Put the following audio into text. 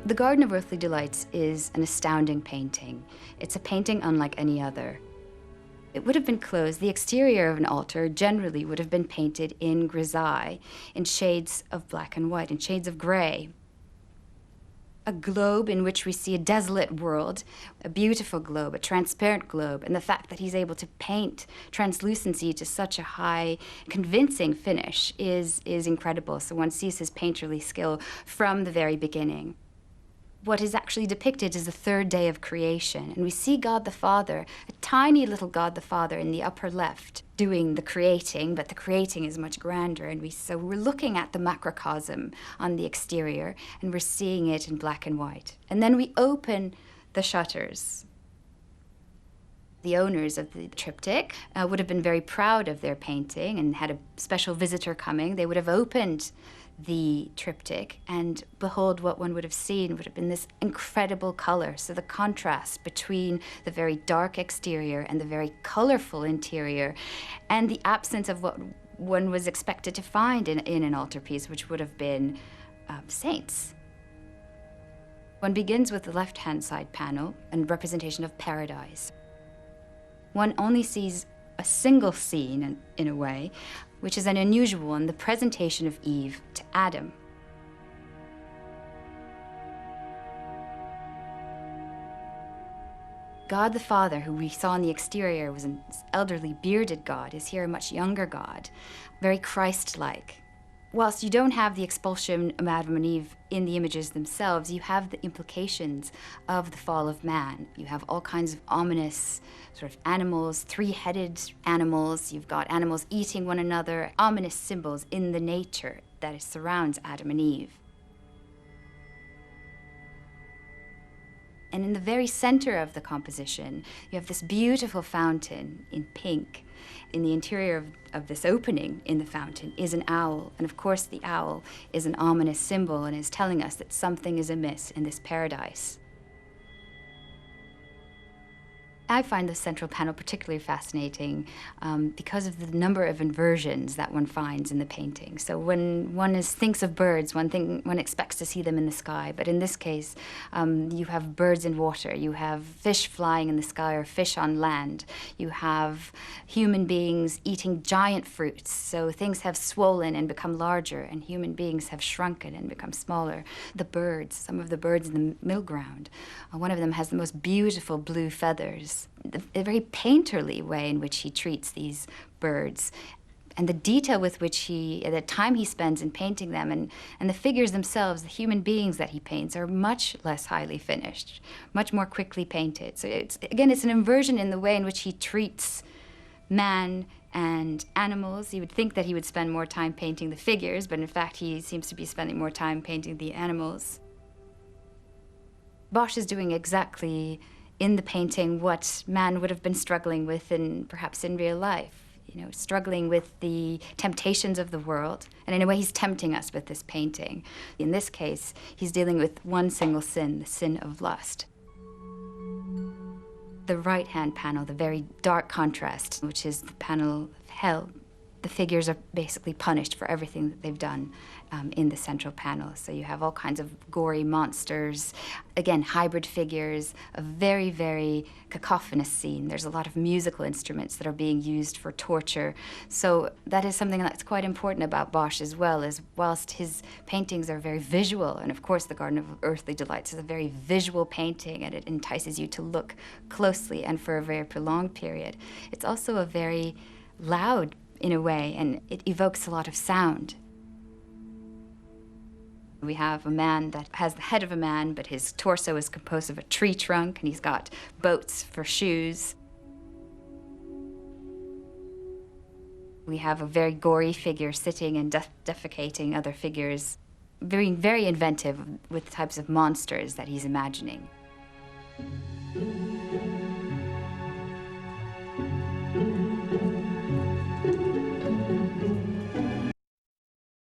The Garden of Earthly Delights is an astounding painting. It's a painting unlike any other. It would have been closed. The exterior of an altar generally would have been painted in grisaille, in shades of black and white, in shades of gray. A globe in which we see a desolate world, a beautiful globe, a transparent globe, and the fact that he's able to paint translucency to such a high, convincing finish is incredible. So one sees his painterly skill from the very beginning. What is actually depicted is the third day of creation, and we see God the Father, a tiny little God the Father in the upper left, doing the creating, but the creating is much grander, and so we're looking at the macrocosm on the exterior, and we're seeing it in black and white. And then we open the shutters. The owners of the triptych would have been very proud of their painting and had a special visitor coming. They would have opened the triptych, and behold, what one would have seen would have been this incredible color. So the contrast between the very dark exterior and the very colorful interior, and the absence of what one was expected to find in an altarpiece, which would have been saints. One begins with the left-hand side panel and representation of paradise. One only sees a single scene, in a way, which is an unusual one, the presentation of Eve to Adam. God the Father, who we saw in the exterior was an elderly, bearded God, is here a much younger God, very Christ-like. Whilst you don't have the expulsion of Adam and Eve in the images themselves, you have the implications of the fall of man. You have all kinds of ominous sort of animals, three-headed animals. You've got animals eating one another, ominous symbols in the nature that surrounds Adam and Eve. And in the very center of the composition, you have this beautiful fountain in pink. In the interior of this opening in the fountain is an owl. And of course, the owl is an ominous symbol and is telling us that something is amiss in this paradise. I find the central panel particularly fascinating because of the number of inversions that one finds in the painting. So when one thinks of birds, one expects to see them in the sky, but in this case, you have birds in water, you have fish flying in the sky or fish on land, you have human beings eating giant fruits, so things have swollen and become larger, and human beings have shrunken and become smaller. The birds, some of the birds in the middle ground, one of them has the most beautiful blue feathers. The very painterly way in which he treats these birds, and the detail with which the time he spends in painting them, and the figures themselves, the human beings that he paints, are much less highly finished, much more quickly painted. So it's an inversion in the way in which he treats man and animals. You would think that he would spend more time painting the figures, but in fact he seems to be spending more time painting the animals. Bosch is doing exactly in the painting what man would have been struggling with perhaps in real life, struggling with the temptations of the world. And in a way, he's tempting us with this painting. In this case, he's dealing with one single sin, the sin of lust. The right-hand panel, the very dark contrast, which is the panel of hell, the figures are basically punished for everything that they've done in the central panel. So you have all kinds of gory monsters, again, hybrid figures, a very, very cacophonous scene. There's a lot of musical instruments that are being used for torture. So that is something that's quite important about Bosch as well, is whilst his paintings are very visual, and of course the Garden of Earthly Delights is a very visual painting and it entices you to look closely and for a very prolonged period, it's also a very loud in a way, and it evokes a lot of sound. We have a man that has the head of a man, but his torso is composed of a tree trunk, and he's got boats for shoes. We have a very gory figure sitting and defecating other figures. Very, very inventive with the types of monsters that he's imagining.